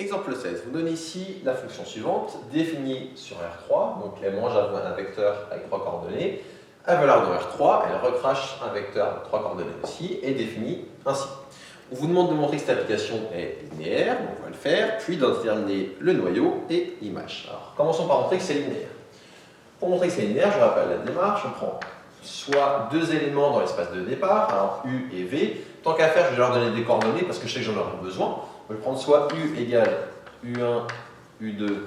Exemple 16, vous donnez ici la fonction suivante, définie sur R3, donc elle mange un vecteur avec 3 coordonnées, à valeur dans R3, elle recrache un vecteur avec 3 coordonnées aussi, et définit ainsi. On vous demande de montrer que cette application est linéaire, donc on va le faire, puis d'en déterminer le noyau et l'image. Alors, commençons par montrer que c'est linéaire. Pour montrer que c'est linéaire, je rappelle la démarche, on prend soit deux éléments dans l'espace de départ, alors U et V. Tant qu'à faire, je vais leur donner des coordonnées parce que je sais que j'en aurai besoin. Je vais prendre soit U égale U1, U2,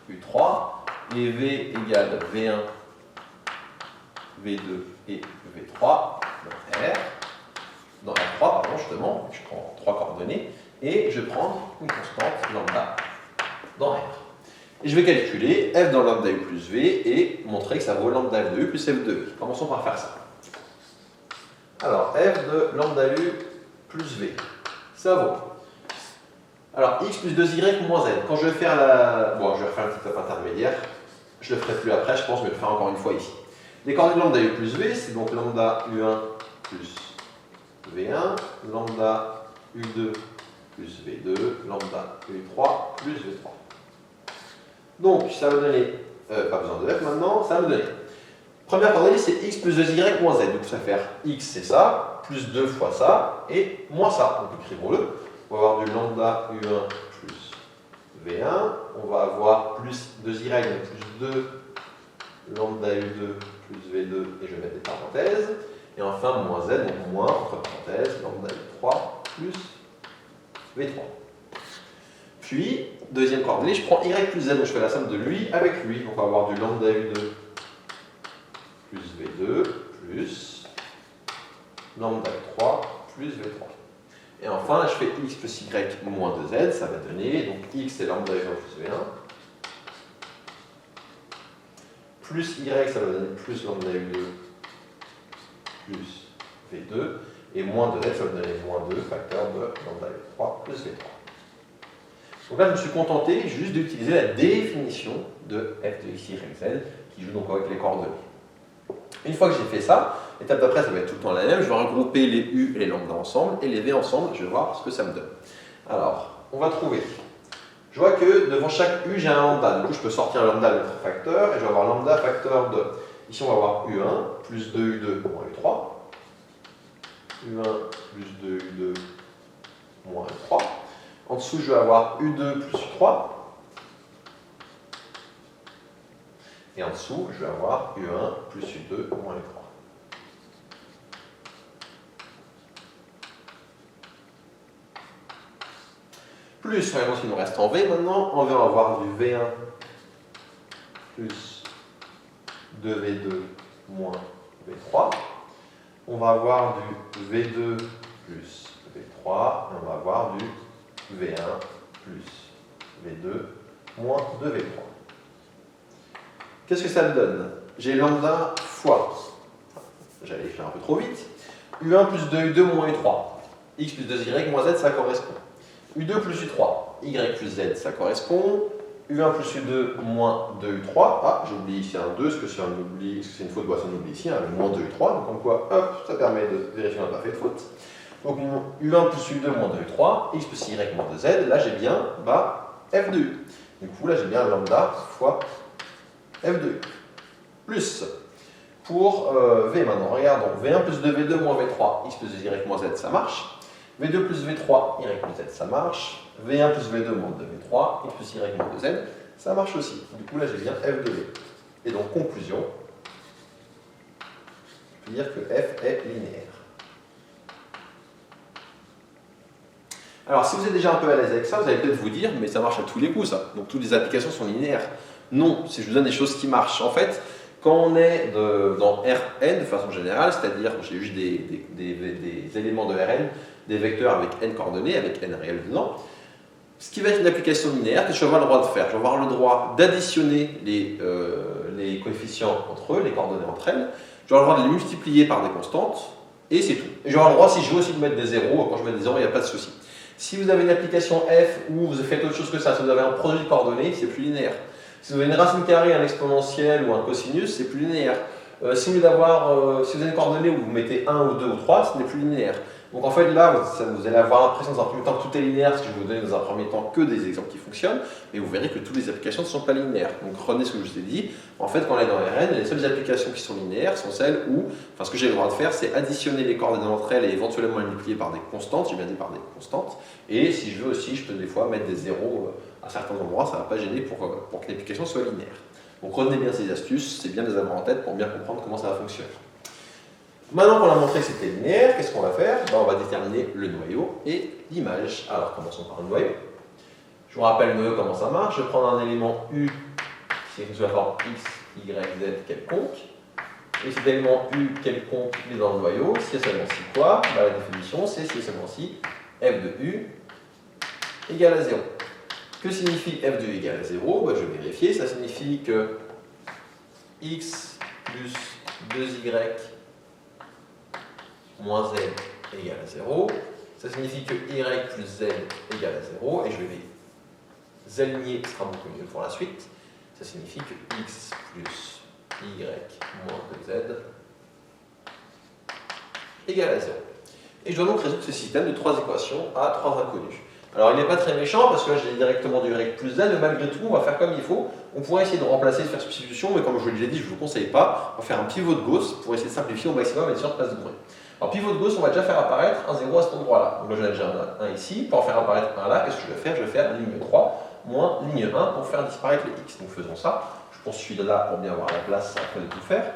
U3, et V égale V1, V2 et V3 dans R. Dans R3, pardon, justement, je prends 3 coordonnées et je vais prendre une constante lambda dans R. Et je vais calculer f dans lambda u plus v et montrer que ça vaut lambda f de u plus f de v. Commençons par faire ça. Alors, f de lambda u plus v, ça vaut. Alors, x plus 2y moins z. Quand je vais faire la... Bon, je vais refaire un petit top intermédiaire. Je ne le ferai plus après, je pense, mais je vais le faire encore une fois ici. Les coordonnées de lambda u plus v, c'est donc lambda u1 plus v1, lambda u2 plus v2, lambda u3 plus v3. Donc, ça va donner, pas besoin de f maintenant, ça va me donner. Première coordonnée, c'est x plus 2y moins z. Donc, ça va faire x, c'est ça, plus 2 fois ça, et moins ça. Donc, écrivons-le. On va avoir du lambda u1 plus v1. On va avoir plus 2y, donc plus 2 lambda u2 plus v2, et je vais mettre des parenthèses. Et enfin, moins z, donc moins, entre parenthèses, lambda u3 plus v3. Puis, deuxième coordonnée, je prends y plus z, donc je fais la somme de lui avec lui. Donc on va avoir du lambda u2 plus v2 plus lambda u3 plus v3. Et enfin, là, je fais x plus y moins 2z, ça va donner, donc x c'est lambda u1 plus v1, plus y, ça va donner plus lambda u2 plus v2, et moins 2z, ça va donner moins 2, facteur de lambda u3 plus v3. Donc là, je me suis contenté juste d'utiliser la définition de f de x, y, z, qui joue donc avec les coordonnées. Une fois que j'ai fait ça, l'étape d'après, ça va être tout le temps la même. Je vais regrouper les u et les lambda ensemble, et les v ensemble, je vais voir ce que ça me donne. Alors, on va trouver. Je vois que devant chaque u, j'ai un lambda. Du coup, je peux sortir un lambda de notre facteur, et je vais avoir lambda facteur de. Ici, on va avoir u1 plus 2u2 moins u3. u1 plus 2u2 moins u3. En dessous, je vais avoir U2 plus U3. Et en dessous, je vais avoir U1 plus U2 moins U3. Plus, regardons ce qu'il nous reste en V maintenant. En V, on va avoir du V1 plus 2V2 moins V3. On va avoir du V2 plus V3. Et on va avoir du V1 plus V2 moins 2V3. Qu'est-ce que ça me donne? J'ai lambda fois, j'allais faire un peu trop vite, U1 plus 2U2 moins U3, X plus 2Y moins Z, ça correspond. U2 plus U3, Y plus Z, ça correspond. U1 plus U2 moins 2U3, ah, j'oublie ici un 2, est-ce que c'est une faute? Bah, c'est un oubli ici, hein, le moins 2U3, donc comme quoi, hop, ça permet de vérifier qu'on n'a pas fait de faute. Donc U1 plus U2 moins 2U3, X plus Y moins 2Z, là j'ai bien F de U. Du coup là j'ai bien lambda fois F de U. Plus, pour V maintenant, regardons, V1 plus 2V2 moins V3, X plus Y moins Z, ça marche. V2 plus V3, Y plus Z, ça marche. V1 plus V2 moins 2V3, X plus Y moins 2Z, ça marche aussi. Du coup là j'ai bien F de V. Et donc conclusion, je peux dire que F est linéaire. Alors, si vous êtes déjà un peu à l'aise avec ça, vous allez peut-être vous dire, mais ça marche à tous les coups, ça. Donc, toutes les applications sont linéaires. Non, je vous donne des choses qui marchent. En fait, quand on est dans Rn de façon générale, c'est-à-dire, j'ai juste des éléments de Rn, des vecteurs avec n coordonnées, avec n réels dedans, ce qui va être une application linéaire, qu'est-ce que je vais avoir le droit de faire? Je vais avoir le droit d'additionner les coefficients entre eux, les coordonnées entre elles. Je vais avoir le droit de les multiplier par des constantes, et c'est tout. Et je vais avoir le droit, si je veux aussi, de mettre des zéros. Quand je mets des zéros, il n'y a pas de souci. Si vous avez une application f où vous faites autre chose que ça, si vous avez un produit de coordonnées, c'est plus linéaire. Si vous avez une racine carrée, un exponentiel ou un cosinus, c'est plus linéaire. Si vous avez une coordonnée où vous mettez 1 ou 2 ou 3, ce n'est plus linéaire. Donc en fait là, vous allez avoir l'impression dans un premier temps que tout est linéaire, parce que je vais vous donner dans un premier temps que des exemples qui fonctionnent, mais vous verrez que toutes les applications ne sont pas linéaires. Donc retenez ce que je vous ai dit, en fait quand on est dans RN, les seules applications qui sont linéaires sont celles où, enfin ce que j'ai le droit de faire, c'est additionner les coordonnées entre elles et éventuellement les multiplier par des constantes, j'ai bien dit par des constantes, et si je veux aussi, je peux des fois mettre des zéros à certains endroits, ça ne va pas gêner pour que l'application soit linéaire. Donc retenez bien ces astuces, c'est bien de les avoir en tête pour bien comprendre comment ça va fonctionner. Maintenant qu'on a montré que c'était linéaire, qu'est-ce qu'on va faire? On va déterminer le noyau et l'image. Alors commençons par le noyau. Je vous rappelle le noyau, comment ça marche. Je vais prendre un élément U qui est sous la forme x, y, z quelconque. Et cet élément U quelconque est dans le noyau. Si et seulement si quoi? La définition c'est si et seulement si f de U égale à 0. Que signifie f de U égale à 0? Je vais vérifier. Ça signifie que x plus 2y moins z égale à 0. Ça signifie que y plus z égale à 0. Et je vais aligner, ce sera beaucoup mieux pour la suite. Ça signifie que x plus y moins 2z égale à 0. Et je dois donc résoudre ce système de 3 équations à 3 inconnus. Alors il n'est pas très méchant parce que là j'ai directement du y plus z, mais malgré tout on va faire comme il faut. On pourrait essayer de remplacer, de faire substitution, mais comme je vous l'ai dit, je ne vous conseille pas. On va faire un pivot de Gauss pour essayer de simplifier au maximum et être sûr de ne pas se bourrer. Alors pivot de Gauss, on va déjà faire apparaître un 0 à cet endroit-là. Donc là j'en ai déjà un ici. Pour en faire apparaître un là, qu'est-ce que je vais faire? Je vais faire ligne 3 moins ligne 1 pour faire disparaître les x. Donc faisons ça. Je poursuis de là pour bien avoir la place après de tout faire.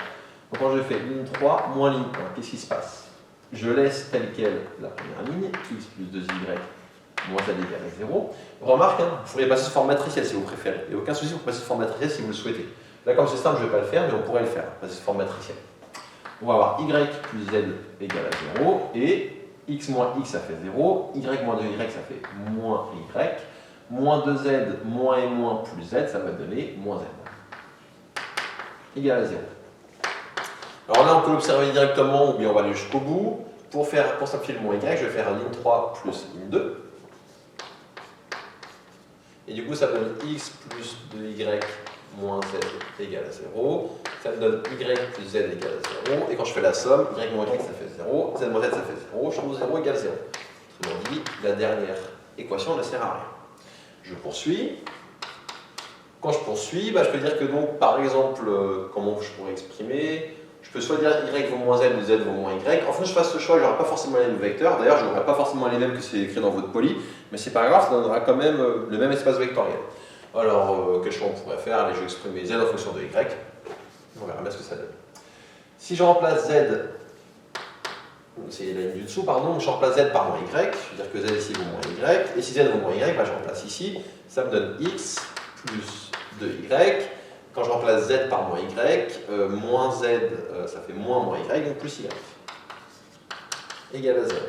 Donc quand je fais ligne 3 moins ligne 1, qu'est-ce qui se passe? Je laisse telle quelle la première ligne, x plus 2y moins z égale à 0. Remarque, vous pourriez passer sous forme matricielle si vous préférez. Il n'y a aucun souci pour passer sous forme matricielle si vous le souhaitez. Là, comme c'est simple, je ne vais pas le faire, mais on pourrait le faire, passer sous forme matricielle. On va avoir y plus z égale à 0, et x moins x ça fait 0, y moins 2y ça fait moins y, moins 2z moins et moins plus z, ça va donner moins z, égale à 0. Alors là, on peut l'observer directement, ou bien on va aller jusqu'au bout. Pour simplifier le moins y, je vais faire ligne 3 plus ligne 2. Et du coup, ça donne x plus 2y moins z égale à 0. Ça me donne y plus z égale à 0. Et quand je fais la somme, y moins y ça fait 0, z moins z ça fait 0. Je trouve 0 égale 0. Autrement dit, la dernière équation ne sert à rien. Je poursuis. Quand je poursuis, je peux dire que donc, par exemple, comment je pourrais exprimer? Je peux soit dire y vaut moins z ou z vaut moins y. En fait, je fasse ce choix, je n'aurai pas forcément les mêmes vecteurs. D'ailleurs, je n'aurai pas forcément les mêmes que c'est écrit dans votre poly, mais c'est pas grave, ça donnera quand même le même espace vectoriel. Alors, quel choix on pourrait faire? Allez, je vais exprimer z en fonction de y. On verra bien ce que ça donne. Si je remplace z, c'est la ligne du dessous, pardon, je remplace z par moins y, je veux dire que z ici vaut moins y, et si z vaut moins y, je remplace ici, ça me donne x plus 2y. Quand je remplace z par moins y, moins z, ça fait moins y, donc plus y, égale à 0.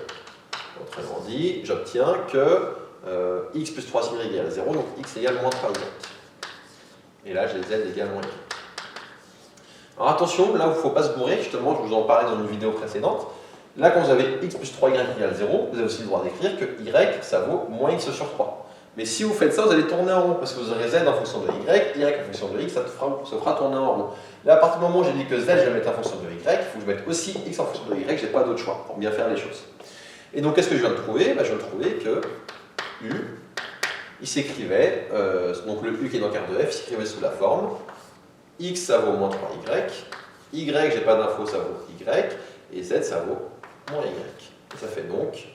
Autrement dit, j'obtiens que x plus 3y égale à 0, donc x égale moins 3y. Et là, j'ai z égale moins y. Alors attention, là où il ne faut pas se bourrer, justement, je vous en parlais dans une vidéo précédente. Là, quand vous avez x plus 3y égale 0, vous avez aussi le droit d'écrire que y, ça vaut moins x sur 3. Mais si vous faites ça, vous allez tourner en rond, parce que vous aurez z en fonction de y en fonction de x, ça se fera tourner en rond. Là, à partir du moment où j'ai dit que z, je vais mettre en fonction de y, il faut que je mette aussi x en fonction de y, je n'ai pas d'autre choix pour bien faire les choses. Et donc, qu'est-ce que je viens de trouver? Je viens de trouver que u, il s'écrivait, donc le u qui est dans quart de f, s'écrivait sous la forme x, ça vaut moins 3y, y, j'ai pas d'info, ça vaut y, et z, ça vaut moins y. Et ça fait donc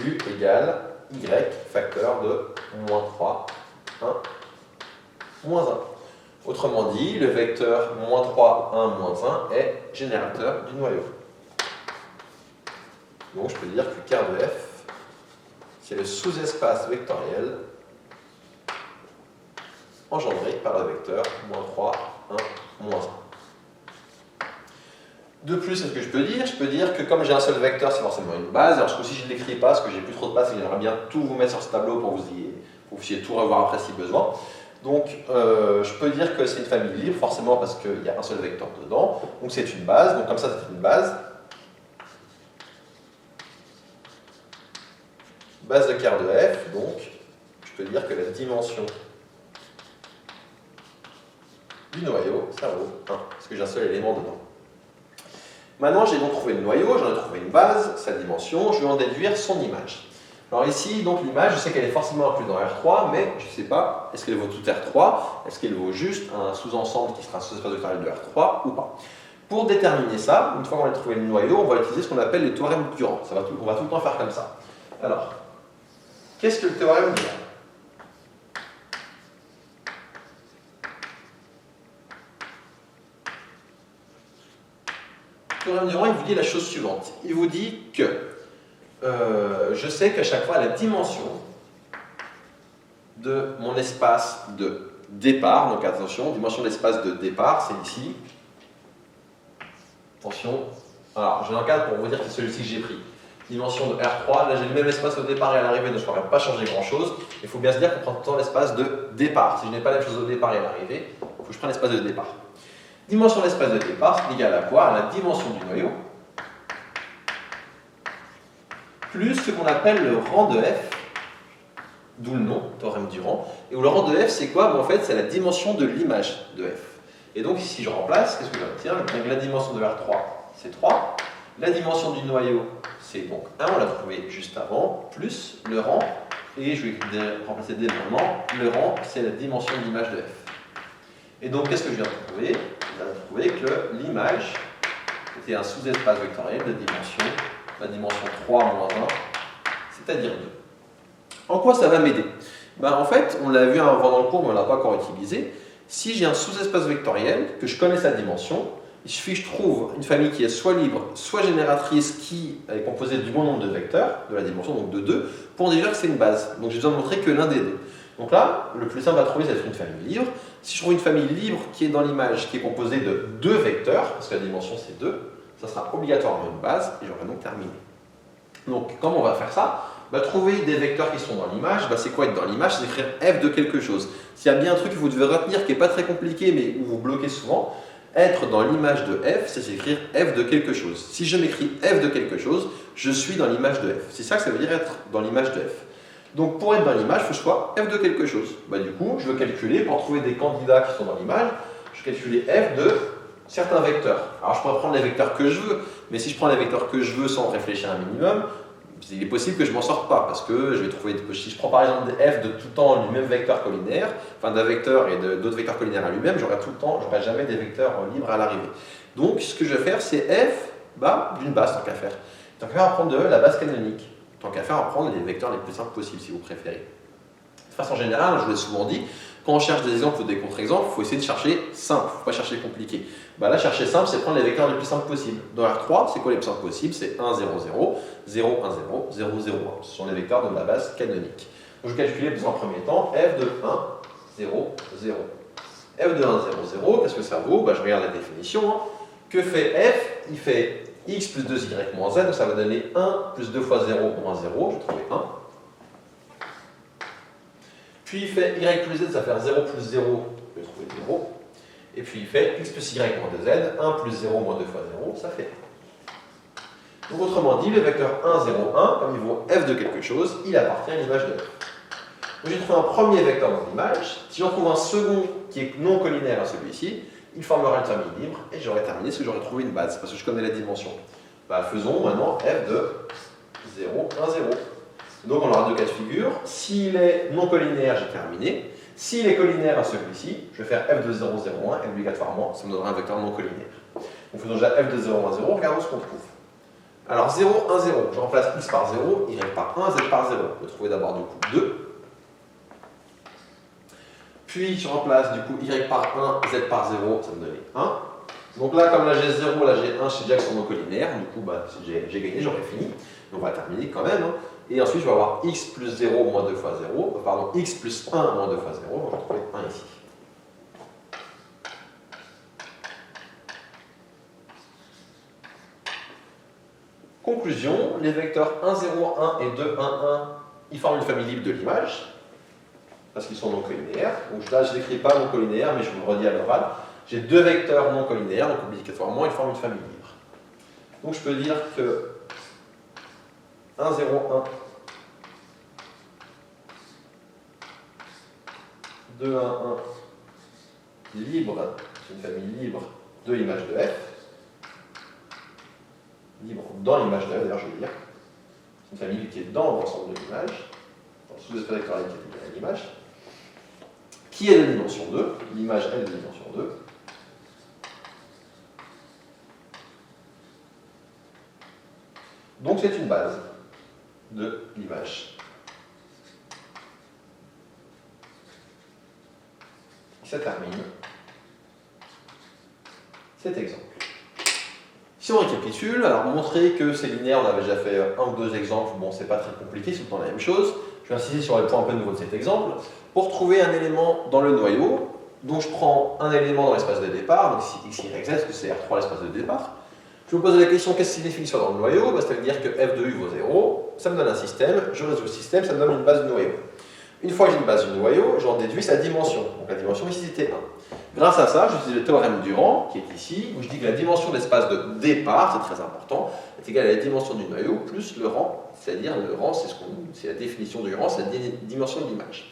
u égale y facteur de moins 3, 1, moins 1. Autrement dit, le vecteur moins 3, 1, moins 1 est générateur du noyau. Donc je peux dire que quart de f, c'est le sous-espace vectoriel engendré par le vecteur moins 3, 1, moins 1. De plus, ce que je peux dire? Je peux dire que comme j'ai un seul vecteur, c'est forcément une base. Alors si je ne l'écris pas, parce que j'ai plus trop de place, j'aimerais bien tout vous mettre sur ce tableau pour que vous puissiez tout revoir après si besoin. Donc je peux dire que c'est une famille libre, forcément parce qu'il y a un seul vecteur dedans. Donc c'est une base, donc comme ça c'est une base. Base de quart de f, donc je peux dire que la dimension du noyau, ça vaut 1, parce que j'ai un seul élément dedans. Maintenant, j'ai donc trouvé le noyau, j'en ai trouvé une base, sa dimension, je vais en déduire son image. Alors ici, donc l'image, je sais qu'elle est forcément incluse dans R3, mais je ne sais pas, est-ce qu'elle vaut tout R3, est-ce qu'elle vaut juste un sous-ensemble qui sera un sous-espace vectoriel de R3 ou pas. Pour déterminer ça, une fois qu'on a trouvé le noyau, on va utiliser ce qu'on appelle les théorèmes de Durand. On va tout le temps faire comme ça. Alors, qu'est-ce que le théorème de Durand? Le théorème de Durand, il vous dit la chose suivante. Il vous dit que je sais qu'à chaque fois, la dimension de mon espace de départ, donc attention, dimension de l'espace de départ, c'est ici. Attention, alors j'ai un cadre pour vous dire que c'est celui-ci que j'ai pris. Dimension de R3, là j'ai le même espace au départ et à l'arrivée, donc je ne pourrais pas changer grand-chose. Il faut bien se dire qu'on prend tout le temps l'espace de départ. Si je n'ai pas la même chose au départ et à l'arrivée, il faut que je prenne l'espace de départ. Dimension de l'espace de départ, c'est égal à quoi? À la dimension du noyau, plus ce qu'on appelle le rang de f, d'où le nom, théorème du rang. Et où le rang de f, c'est quoi? En fait, c'est la dimension de l'image de f. Et donc, si je remplace, qu'est-ce que j'obtiens? Je la dimension de R3, c'est 3. La dimension du noyau, c'est donc 1, on l'a trouvé juste avant, plus le rang. Et je vais remplacer dès maintenant. Le rang, c'est la dimension de l'image de f. Et donc, qu'est-ce que je viens de trouver? Je viens de trouver que l'image était un sous-espace vectoriel de dimension, la dimension 3 moins 1, c'est-à-dire 2. En quoi ça va m'aider? En fait, on l'a vu avant dans le cours, mais on ne l'a pas encore utilisé. Si j'ai un sous-espace vectoriel, que je connais sa dimension, il suffit que je trouve une famille qui est soit libre, soit génératrice, qui est composée du bon nombre de vecteurs, de la dimension, donc de 2, pour en déduire que c'est une base. Donc j'ai besoin de montrer que l'un des deux. Donc là, le plus simple à trouver, c'est d'être une famille libre. Si je trouve une famille libre qui est dans l'image, qui est composée de 2 vecteurs, parce que la dimension c'est 2, ça sera obligatoirement une base, et j'aurai donc terminé. Donc comment on va faire ça? Trouver des vecteurs qui sont dans l'image, c'est quoi être dans l'image? C'est écrire f de quelque chose. S'il y a bien un truc que vous devez retenir qui n'est pas très compliqué, mais où vous bloquez souvent, être dans l'image de f, c'est écrire f de quelque chose. Si je m'écris f de quelque chose, je suis dans l'image de f. C'est ça que ça veut dire être dans l'image de f. Donc pour être dans l'image, il faut que je sois f de quelque chose. Du coup, je veux calculer, pour trouver des candidats qui sont dans l'image, je vais calculer f de certains vecteurs. Alors je pourrais prendre les vecteurs que je veux, mais si je prends les vecteurs que je veux sans réfléchir un minimum, il est possible que je ne m'en sorte pas, parce que je vais trouver, si je prends par exemple des f de tout temps du même vecteur collinaire, enfin d'un vecteur et d'autres vecteurs collinaires à lui-même, j'aurai tout le temps, j'aurai jamais des vecteurs libres à l'arrivée. Donc ce que je vais faire, c'est f d'une base, tant qu'à faire. Tant qu'à faire, on va prendre de la base canonique. Tant qu'à faire, on va prendre les vecteurs les plus simples possibles, si vous préférez. De façon générale, je vous l'ai souvent dit, quand on cherche des exemples ou des contre-exemples, il faut essayer de chercher simple, il ne faut pas chercher compliqué. Là, chercher simple, c'est prendre les vecteurs les plus simples possibles. Dans R3, c'est quoi les plus simples possibles? C'est 1, 0, 0, 0, 1, 0, 0, 0, 1. Ce sont les vecteurs de la base canonique. Donc, je vais calculer dans un premier temps f de 1, 0, 0. f de 1, 0, 0, qu'est-ce que ça vaut? Je regarde la définition. Que fait f? Il fait x plus 2y moins z, donc ça va donner 1 plus 2 fois 0 moins 0, je vais trouver 1. Puis il fait y plus z, ça va faire 0 plus 0, je vais trouver 0. Et puis il fait x plus y moins 2z, 1 plus 0 moins 2 fois 0, ça fait 1. Donc autrement dit, le vecteur 1, 0, 1, comme il vaut f de quelque chose, il appartient à l'image de f. Donc j'ai trouvé un premier vecteur dans l'image. Si j'en trouve un second qui est non collinaire à celui-ci, il formera une famille libre et j'aurai terminé parce que j'aurai trouvé une base, parce que je connais la dimension. Faisons maintenant f de 0, 1, 0. Donc on aura deux cas de figure. S'il est non collinaire, j'ai terminé. S'il est collinaire à celui-ci, je vais faire f de 0, 0, 1, et obligatoirement, ça me donnera un vecteur non collinaire. Donc faisons déjà f de 0, 1, 0, regardons ce qu'on trouve. Alors 0, 1, 0, je remplace x par 0, y par 1, z par 0. Je vais trouver d'abord du coup 2. Puis je remplace du coup y par 1, z par 0, ça me donne 1. Donc là, comme là j'ai 0, là j'ai 1, je sais déjà qu'ils sont non collinaires. Du coup, si j'ai gagné, j'aurai fini. Donc on va terminer quand même. Et ensuite, je vais avoir x plus 0 moins 2 fois 0. Pardon, x plus 1 moins 2 fois 0. On va retrouver 1 ici. Conclusion, les vecteurs 1, 0, 1 et 2, 1, 1, ils forment une famille libre de l'image, parce qu'ils sont non collinaires. Donc là, je ne l'écris pas non collinaire, mais je vous le redis à l'oral. J'ai deux vecteurs non collinaires, donc obligatoirement, ils forment une famille libre. Donc je peux dire que 1, 0, 1, 2, 1, 1, libre, c'est une famille libre de l'image de f. libre dans l'image d'F, d'ailleurs je vais dire, c'est une famille qui est dans l'ensemble de l'image, dans le sous-espace vectoriel qui est égal à l'image, qui est de dimension 2, l'image est de dimension 2. Donc c'est une base de l'image. Ça termine cet exemple. Si on récapitule, alors montrer que c'est linéaire, on avait déjà fait un ou deux exemples, bon c'est pas très compliqué, c'est tout le temps la même chose. Je vais insister sur les points un peu nouveaux de cet exemple. Pour trouver un élément dans le noyau, donc je prends un élément dans l'espace de départ, donc ici x, y, z, parce que c'est R3 l'espace de départ. Je me pose la question, qu'est-ce qui signifie qu'il soit dans le noyau? Ça veut dire que f de u vaut 0, ça me donne un système, je résous le système, ça me donne une base du noyau. Une fois que j'ai une base du noyau, j'en déduis sa dimension. Donc la dimension ici c'était 1. Grâce à ça, j'utilise le théorème du rang, qui est ici, où je dis que la dimension de l'espace de départ, c'est très important, est égale à la dimension du noyau plus le rang. C'est-à-dire le rang, c'est la définition du rang, c'est la dimension de l'image.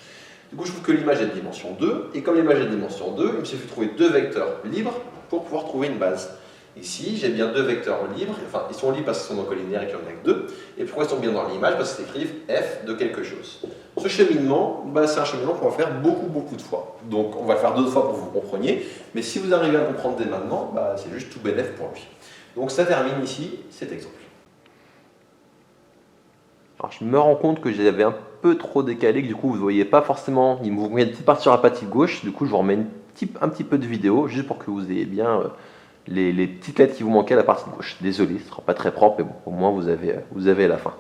Du coup, je trouve que l'image est de dimension 2, et comme l'image est de dimension 2, il me suffit de trouver deux vecteurs libres pour pouvoir trouver une base. Ici, j'ai bien deux vecteurs libres, enfin ils sont libres parce qu'ils sont non collinéaires et qu'il n'y en a que deux. Et pourquoi ils sont bien dans l'image? Parce qu'ils écrivent f de quelque chose. Ce cheminement, c'est un cheminement qu'on va faire beaucoup de fois. Donc on va le faire 2 fois pour que vous compreniez, mais si vous arrivez à le comprendre dès maintenant, c'est juste tout bénef pour lui. Donc ça termine ici cet exemple. Alors je me rends compte que j'avais un peu trop décalé, que du coup vous ne voyez pas forcément, il vous met une petite partie sur la partie gauche, du coup je vous remets un petit peu de vidéo, juste pour que vous ayez bien les petites lettres qui vous manquaient à la partie gauche. Désolé, ce ne sera pas très propre, mais bon, au moins vous avez la fin.